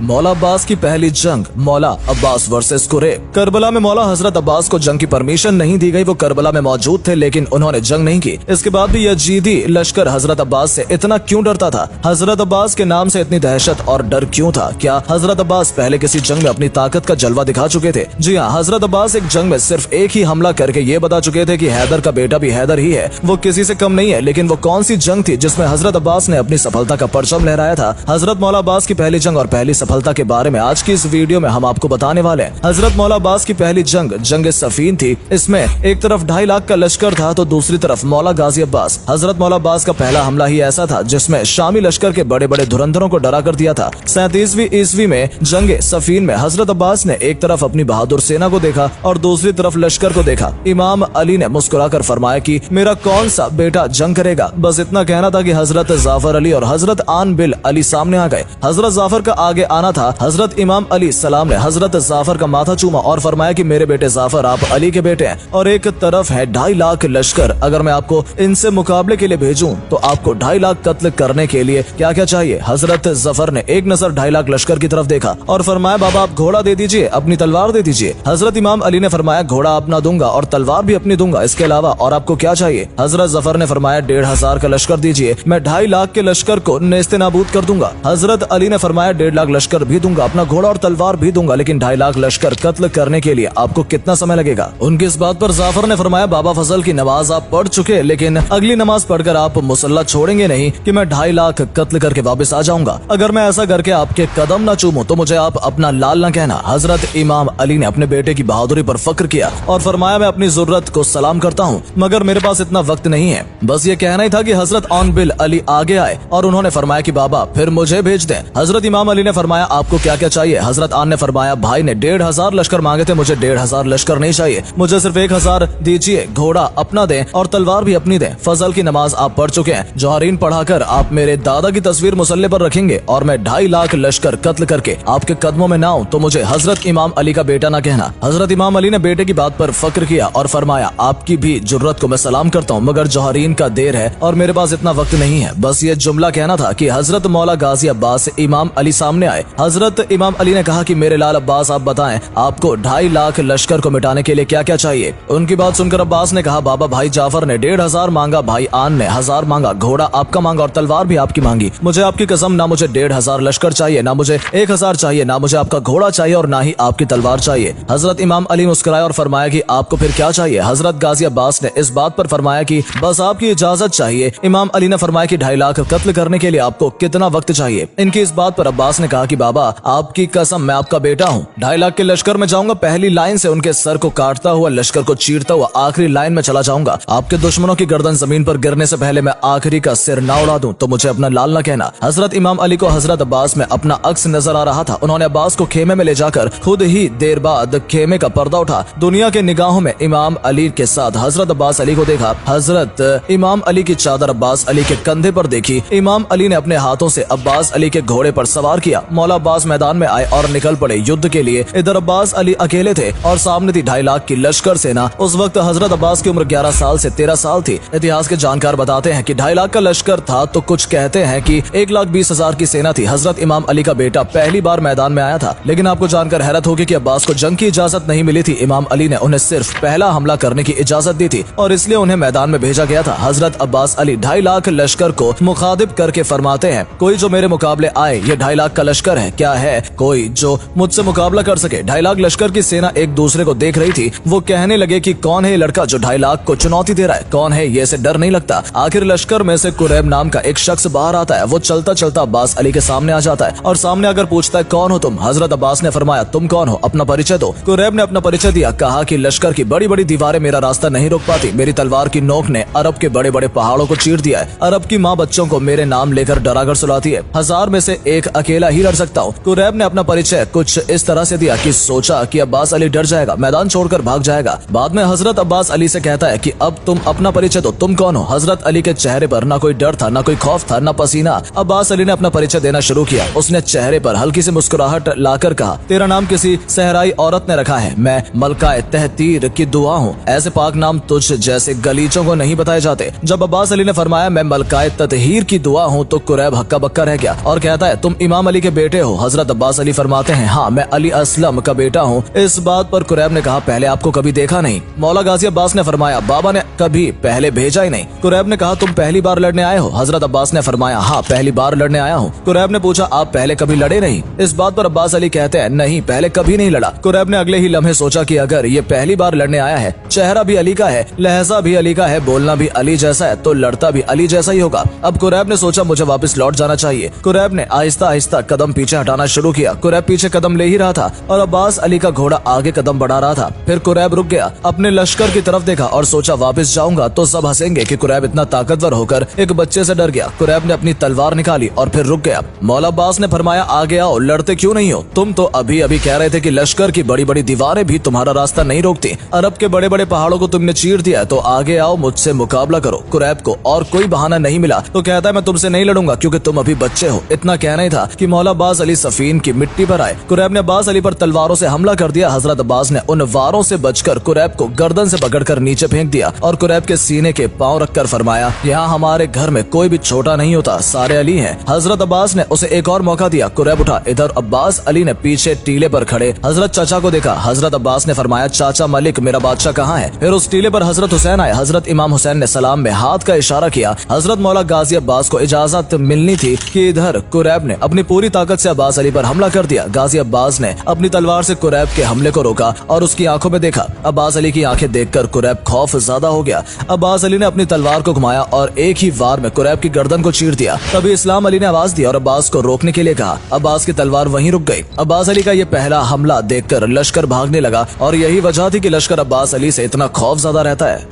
मौला अब्बास की पहली जंग, मौला अब्बास वर्सेस कुरैब। करबला में मौला हजरत अब्बास को जंग की परमिशन नहीं दी गई। वो करबला में मौजूद थे लेकिन उन्होंने जंग नहीं की। इसके बाद भी यजीदी लश्कर हजरत अब्बास से इतना क्यों डरता था? हजरत अब्बास के नाम से इतनी दहशत और डर क्यों था? क्या हजरत अब्बास पहले किसी जंग में अपनी ताकत का जलवा दिखा चुके थे? जी हाँ, हजरत अब्बास एक जंग में सिर्फ एक ही हमला करके ये बता चुके थे कि हैदर का बेटा भी हैदर ही है, वो किसी से कम नहीं है। लेकिन वो कौन सी जंग थी जिसमें हजरत अब्बास ने अपनी सफलता का परचम लहराया था? हजरत मौला अब्बास की पहली जंग और पहली सफलता के बारे में आज की इस वीडियो में हम आपको बताने वाले हैं। हजरत मौला अब्बास की पहली जंग, जंग सफीन थी। इसमें एक तरफ 2.5 लाख का लश्कर था तो दूसरी तरफ मौला गाजी अब्बास। हजरत मौला अब्बास का पहला हमला ही ऐसा था जिसमें शामी लश्कर के बड़े बड़े धुरंधरों को डरा कर दिया था। 37वीं ईस्वी में जंग सफीन में हजरत अब्बास ने एक तरफ अपनी बहादुर सेना को देखा और दूसरी तरफ लश्कर को देखा। इमाम अली ने मुस्कुराकर फरमाया कि मेरा कौन सा बेटा जंग करेगा। बस इतना कहना था कि हजरत जाफर अली और हजरत आन बिल अली सामने आ गए। हजरत जाफर का आगे आना था। हजरत इमाम अली सलाम ने हजरत जाफर का माथा चूमा और फरमाया कि मेरे बेटे जाफर, आप अली के बेटे हैं। और एक तरफ है 2.5 लाख लश्कर। अगर मैं आपको इनसे मुकाबले के लिए भेजूं तो आपको 2.5 लाख कत्ल करने के लिए क्या क्या चाहिए? हजरत जफर ने एक नजर 2.5 लाख लश्कर की तरफ देखा और फरमाया, बाबा आप घोड़ा दे दीजिए, अपनी तलवार दे दीजिए। हजरत इमाम अली ने फरमाया, घोड़ा अपना दूंगा और तलवार भी अपनी दूंगा, इसके अलावा और आपको क्या चाहिए? हजरत जफर ने फरमाया, 1,500 का लश्कर दीजिए, मैं 2.5 लाख के लश्कर को नेस्ते नाबूद कर दूंगा। हजरत अली ने फरमाया, 1.5 लाख लश्कर भी दूंगा, अपना घोड़ा और तलवार भी दूंगा, लेकिन 2.5 लाख लश्कर कत्ल करने के लिए आपको कितना समय लगेगा? उनकी इस बात पर जाफर ने फरमाया, बाबा फजल की नमाज आप पढ़ चुके, लेकिन अगली नमाज पढ़कर आप मुसल्ला छोड़ेंगे नहीं कि मैं 2.5 लाख कत्ल करके वापस आ जाऊंगा। अगर मैं ऐसा करके आपके कदम न चूमूं तो मुझे आप अपना लाल न कहना। हजरत इमाम अली ने अपने बेटे की बहादुरी पर फक्र किया और फरमाया, मैं अपनी जरूरत को सलाम करता हूँ मगर मेरे पास इतना वक्त नहीं है। बस ये कहना ही था कि हजरत आन बिल अली आगे आए और उन्होंने फरमाया कि बाबा फिर मुझे भेज दें। हजरत इमाम अली ने फरमाया, आपको क्या क्या चाहिए? हजरत आन ने फरमाया, भाई ने 1,500 लश्कर मांगे थे, मुझे 1,500 लश्कर नहीं चाहिए, मुझे सिर्फ 1,000 दीजिए। घोड़ा अपना दें और तलवार भी अपनी दें। फजल की नमाज आप पढ़ चुके हैं, जोहरीन पढ़ाकर आप मेरे दादा की तस्वीर मुसल्ले पर रखेंगे और मैं 2.5 लाख लश्कर कत्ल करके आपके कदमों में ना आऊं तो मुझे हजरत इमाम अली का बेटा ना कहना। हजरत इमाम अली ने बेटे की बात पर फक्र किया और फरमाया, आपकी भी जुर्रत को मैं सलाम करता हूँ मगर जोहरीन का देर है और मेरे पास इतना वक्त नहीं है। बस ये जुमला कहना था कि हजरत मौला गाजी अब्बास इमाम अली सामने आए। हजरत इमाम अली ने कहा कि मेरे लाल अब्बास आप बताएं, आपको 2.5 लाख लश्कर को मिटाने के लिए क्या क्या चाहिए? उनकी बात सुनकर अब्बास ने कहा, बाबा भाई जाफर ने 1,500 मांगा, भाई आन ने 1000 मांगा, घोड़ा आपका मांगा और तलवार भी आपकी मांगी। मुझे आपकी कसम, ना मुझे 1,500 लश्कर चाहिए, ना मुझे 1,000 चाहिए, ना मुझे आपका घोड़ा चाहिए और ना ही आपकी तलवार चाहिए। हजरत इमाम अली मुस्कुराए और फरमाया कि आपको फिर क्या चाहिए? हजरत गाजी अब्बास ने इस बात पर फरमाया कि बस आपकी इजाजत चाहिए। इमाम अली ने फरमाया कि 2.5 लाख कत्ल करने के लिए आपको कितना वक्त चाहिए? इनकी इस बात पर अब्बास ने कहा कि बाबा आपकी कसम, मैं आपका बेटा हूँ, 2.5 लाख के लश्कर में जाऊंगा, पहली लाइन से उनके सर को काटता हुआ, लश्कर को चीरता हुआ आखिरी लाइन में चला जाऊंगा। आपके दुश्मनों की गर्दन जमीन पर गिरने से पहले मैं आखिरी का सिर ना उड़ा दूं तो मुझे अपना लाल न कहना। हजरत इमाम अली को हजरत अब्बास में अपना अक्स नजर आ रहा था। उन्होंने अब्बास को खेमे में ले जाकर खुद ही देर बाद खेमे का पर्दा उठा। दुनिया के निगाहों में इमाम अली के साथ हजरत अब्बास अली को देखा। हजरत इमाम अली की चादर अब्बास अली के कंधे पर देखी। इमाम अली ने अपने हाथों से अब्बास अली के घोड़े पर सवार किया। मौला अब्बास मैदान में आए और निकल पड़े युद्ध के लिए। इधर अब्बास अली अकेले थे और सामने थी 2.5 लाख की लश्कर सेना। उस वक्त हजरत अब्बास की उम्र 11 साल से 13 साल थी। इतिहास के जानकार बताते हैं कि 2.5 लाख का लश्कर था तो कुछ कहते हैं कि 1,20,000 की सेना थी। हजरत इमाम अली का बेटा पहली बार मैदान में आया था, लेकिन आपको जानकर हैरत होगी कि अब्बास को जंग की इजाजत नहीं मिली थी। इमाम अली ने उन्हें सिर्फ पहला हमला करने की इजाजत दी थी और इसलिए उन्हें मैदान में भेजा गया था। हजरत अब्बास अली 2.5 लाख लश्कर को मुखातिब करके फरमाते हैं, कोई जो मेरे मुकाबले आए, ये 2.5 लाख का लश्कर है, क्या है कोई जो मुझसे मुकाबला कर सके? 2.5 लाख लश्कर की सेना एक दूसरे को देख रही थी। वो कहने लगे कि कौन है ये लड़का जो 2.5 लाख को चुनौती दे रहा है? कौन है ये? इसे डर नहीं लगता? आखिर लश्कर में से कुरैब नाम का एक शख्स बाहर आता है। वो चलता चलता अब्बास अली के सामने आ जाता है और सामने आकर पूछता है, कौन हो तुम? हजरत अब्बास ने फरमाया, तुम कौन हो? अपना परिचय दो। कुरैब ने अपना परिचय दिया। कहा कि लश्कर की बड़ी बड़ी दीवारें मेरा रास्ता नहीं रोक पाती। मेरी तलवार की नोक ने अरब के बड़े बड़े पहाड़ों को चीर दिया है। अरब की माँ बच्चों को मेरे नाम लेकर डराकर सुलाती है। 1000 में से एक अकेला ही लड़ सकता हूँ। कुरैब ने अपना परिचय कुछ इस तरह से दिया कि सोचा कि अब्बास अली डर जाएगा, मैदान छोड़कर भाग जाएगा। बाद में हजरत अब्बास अली से कहता है कि अब तुम अपना परिचय दो, तुम कौन हो? हजरत अली के चेहरे पर न कोई डर था, न कोई खौफ था, न पसीना। अब्बास अली ने अपना परिचय देना शुरू किया। उसने चेहरे पर हल्की सी मुस्कुराहट लाकर कहा, तेरा नाम किसी सहराई औरत ने रखा है, मैं मलकाए तहतीर की दुआ हूँ। ऐसे पाक नाम तुझ जैसे गलीचों को नहीं बताए जाते। जब अब्बास अली ने फरमाया मैं मलकाए ततहीर की दुआ हूँ तो कुरैब हक्का बक्का रह गया और कहता है, तुम इमाम अली के बेटे बेटे हो? हजरत अब्बास अली फरमाते हैं, हाँ मैं अली असलम का बेटा हूँ। इस बात पर कुरैब ने कहा, पहले आपको कभी देखा नहीं? मौला गाजी अब्बास ने फरमाया, बाबा ने कभी पहले भेजा ही नहीं। कुरैब ने कहा, तुम पहली बार लड़ने आए हो? हजरत अब्बास ने फरमाया, हाँ पहली बार लड़ने आया हूँ। कुरैब ने पूछा, आप पहले कभी लड़े नहीं? इस बात पर अब्बास अली कहते हैं, नहीं पहले कभी नहीं लड़ा। कुरैब ने अगले ही लम्हे सोचा कि अगर ये पहली बार लड़ने आया है, चेहरा भी अली का है, लहजा भी अली का है, बोलना भी अली जैसा है, तो लड़ता भी अली जैसा ही होगा। अब कुरैब ने सोचा, मुझे वापस लौट जाना चाहिए। कुरैब ने आहिस्ता आहिस्ता कदम पीछे हटाना शुरू किया। कुरैब पीछे कदम ले ही रहा था और अब्बास अली का घोड़ा आगे कदम बढ़ा रहा था। फिर कुरैब रुक गया, अपने लश्कर की तरफ देखा और सोचा, वापस जाऊंगा तो सब हंसेंगे कि कुरैब इतना ताकतवर होकर एक बच्चे से डर गया। कुरैब ने अपनी तलवार निकाली और फिर रुक गया। मौला अब्बास ने फरमाया, आगे आओ, लड़ते क्यों नहीं हो? तुम तो अभी अभी कह रहे थे कि लश्कर की बड़ी बड़ी दीवारें भी तुम्हारा रास्ता नहीं रोकती। अरब के बड़े बड़े पहाड़ों को तुमने चीर दिया, तो आगे आओ, मुझसे मुकाबला करो। कुरैब को और कोई बहाना नहीं मिला तो कहता है, मैं तुमसे नहीं लड़ूंगा क्योंकि तुम अभी बच्चे हो। इतना कहना ही था कि मौला अब्बास अली सफीन की मिट्टी पर आए। कुरैब ने अब्बास अली पर तलवारों से हमला कर दिया। हजरत अब्बास ने उन वारों से बचकर कुरैब को गर्दन से पकड़कर नीचे फेंक दिया और कुरैब के सीने के पांव रखकर फरमाया, यहाँ हमारे घर में कोई भी छोटा नहीं होता, सारे अली हैं। हजरत अब्बास ने उसे एक और मौका दिया। कुरैब उठा। इधर अब्बास अली ने पीछे टीले पर खड़े हजरत चाचा को देखा। हजरत अब्बास ने फरमाया, चाचा मलिक, मेरा बादशाह कहाँ है? फिर उस टीले पर हजरत हुसैन आए। हजरत इमाम हुसैन ने सलाम में हाथ का इशारा किया। हजरत मौला गाजी अब्बास को इजाजत मिलनी थी कि इधर कुरैब ने अपनी पूरी ताकत से अब्बास अली पर हमला कर दिया। गाजी अब्बास ने अपनी तलवार से कुरैब के हमले को रोका और उसकी आंखों में देखा। अब्बास अली की आंखें देखकर कुरैब खौफ ज़्यादा हो गया। अब्बास अली ने अपनी तलवार को घुमाया और एक ही वार में कुरैब की गर्दन को चीर दिया। तभी इस्लाम अली ने आवाज दी और अब्बास को रोकने के लिए कहा। अब्बास की तलवार वहीं रुक गई। अब्बास अली का ये पहला हमला देखकर लश्कर भागने लगा और यही वजह थी कि लश्कर अब्बास अली से इतना खौफ ज़्यादा रहता है।